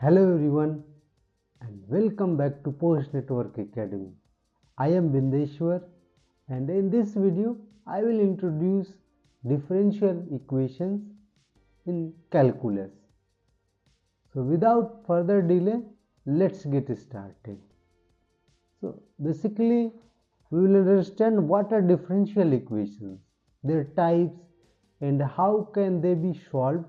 Hello everyone and welcome back to PostNetwork Academy. I am Bindeshwar and in this video I will introduce differential equations in calculus. So without further delay, let's get started. So basically we will understand what are differential equations, their types and how can they be solved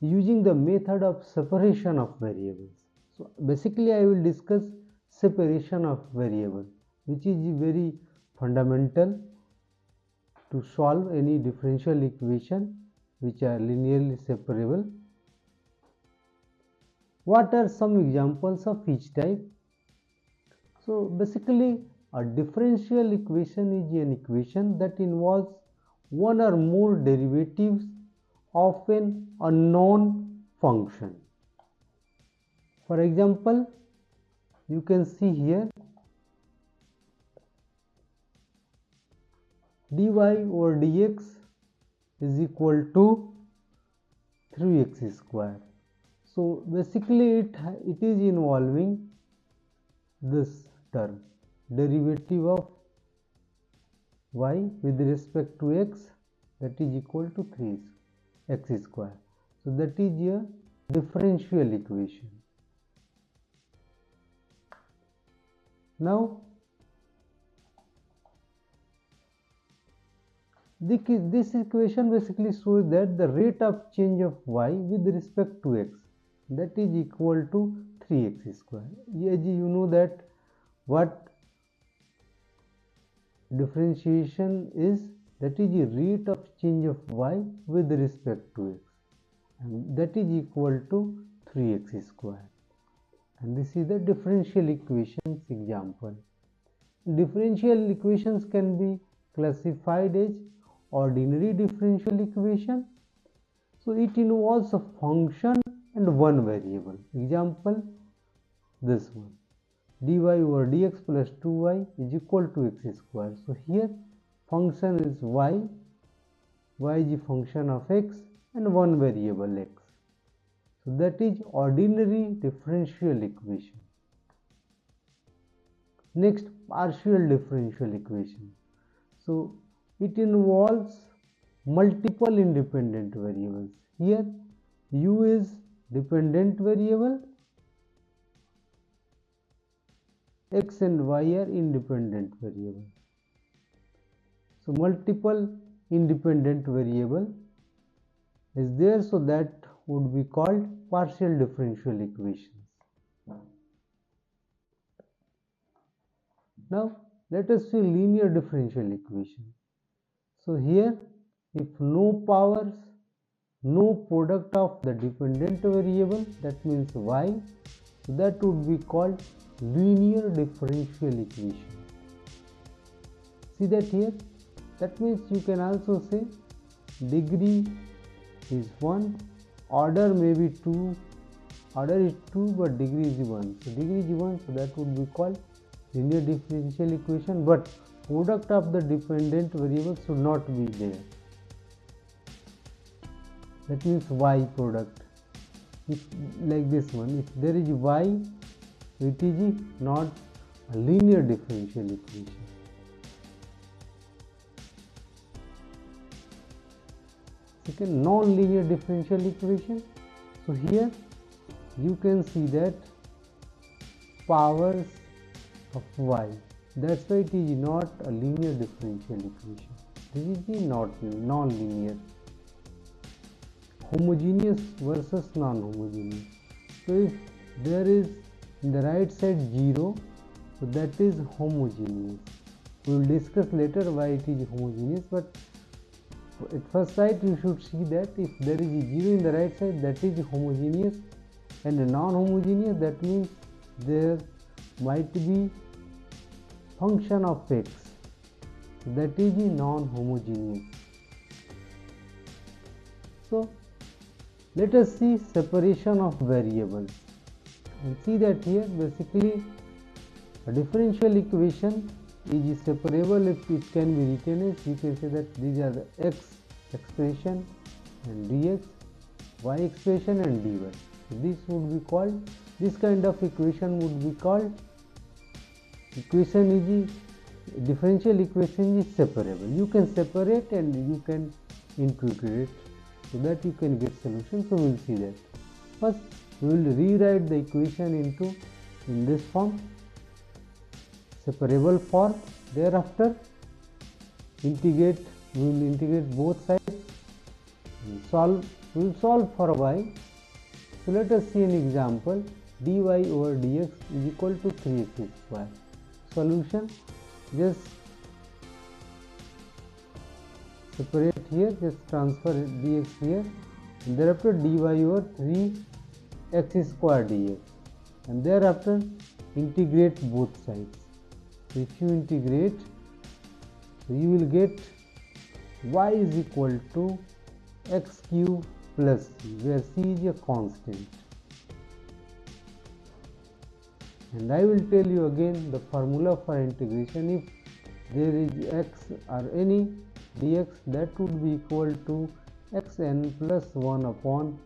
using the method of separation of variables. So basically I will discuss separation of variable, which is very fundamental to solve any differential equation which are linearly separable. What are some examples of each type? So basically a differential equation is an equation that involves one or more derivatives of an unknown function. For example, you can see here dy over dx is equal to 3x square. So basically it is involving this term, derivative of y with respect to x, that is equal to 3x square. So that is a differential equation. Now this equation basically shows that the rate of change of y with respect to x, that is equal to 3x square. As you know that what differentiation is, that is the rate of change of y with respect to x, and that is equal to 3x square. And this is the differential equations example. Differential equations can be classified as ordinary differential equation. So it involves a function and one variable. Example, this one, dy over dx plus 2y is equal to x square. So here function is y is a function of x and one variable x. So that is ordinary differential equation. Next, partial differential equation. So it involves multiple independent variables. Here u is dependent variable, x and y are independent variable. So multiple independent variable is there, so that would be called partial differential equations. Now let us see linear differential equation. So here if no powers, no product of the dependent variable, that means y, so that would be called linear differential equation. See that here, that means you can also say degree is 1, order may be 2, order is 2 but degree is 1, so degree is 1, so that would be called linear differential equation, but product of the dependent variable should not be there. That means y product, if like this one, if there is y, it is not a linear differential equation. Second, non-linear differential equation. So here you can see that powers of y, that's why it is not a linear differential equation. This is the non-linear. Homogeneous versus non-homogeneous. So if there is in the right side 0, so that is homogeneous. We will discuss later why it is homogeneous, but at first sight you should see that if there is a 0 in the right side, that is homogeneous, and a non-homogeneous, that means there might be function of x, that is non-homogeneous. So let us see separation of variables, and see that here basically a differential equation is separable if it can be written as, you can say that these are the x expression and dx, y expression and dy. This would be called, this kind of equation would be called differential equation is separable. You can separate and you can integrate so that you can get solution. So we will see that. First we will rewrite the equation in this form, separable form. Thereafter we will integrate both sides and we will solve for y. So let us see an example. Dy over dx is equal to 3x square. Solution, just separate here, just transfer dx here, and thereafter dy over 3x square dx, and thereafter integrate both sides. So if you integrate, so you will get y is equal to x cube plus c, where c is a constant. And I will tell you again the formula for integration. If there is x or any dx, that would be equal to xn plus 1 upon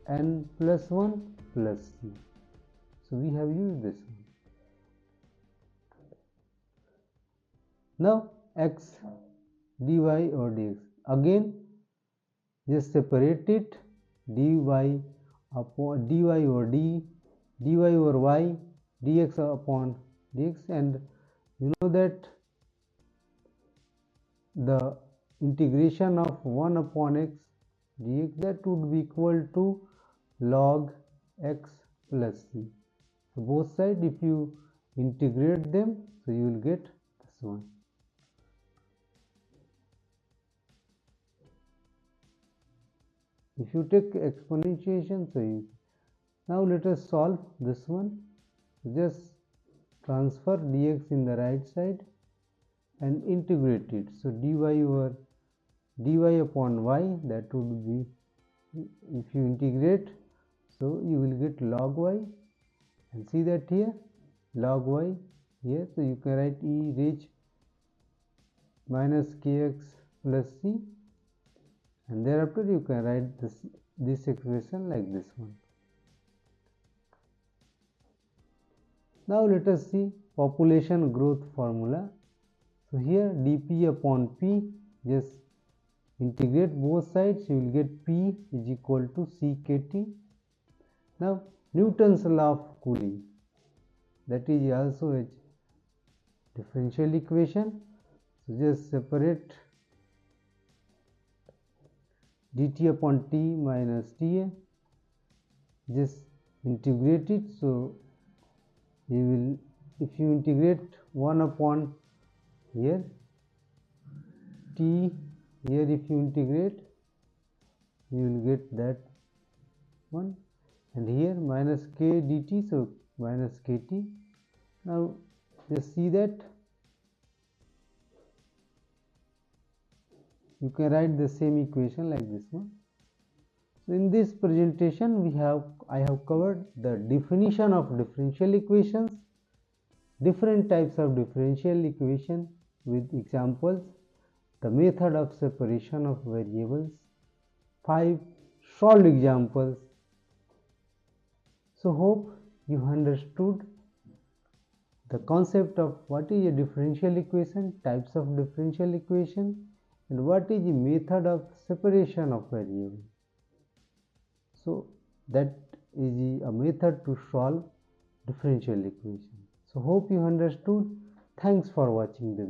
n plus 1 plus c. So we have used this one. Now x dy or dx, again just separate it, dy upon dy over d, dy over y, dx upon dx, and you know that the integration of 1 upon x dx, that would be equal to log x plus c. So both sides, if you integrate them, so you will get this one. If you take exponentiation, so you, now let us solve this one. Just transfer dx in the right side and integrate it. So dy over dy upon y, that would be, if you integrate, so you will get log y, and see that here log y here, so you can write e raised minus kx plus c, and thereafter you can write this expression like this one. Now let us see population growth formula. So here dp upon p, just integrate both sides, you will get p is equal to ckt. Now Newton's law of cooling, that is also a differential equation. So just separate dt upon t minus ta, just integrate it. So you will, if you integrate 1 upon here t, here if you integrate, you will get that one, and here minus k dt, so minus kt. Now just see that you can write the same equation like this one. So in this presentation I have covered the definition of differential equations, different types of differential equation with examples, the method of separation of variables, 5 solved examples. So hope you understood the concept of what is a differential equation, types of differential equation, and what is the method of separation of variables. So that is a method to solve differential equation. So hope you understood. Thanks for watching the video.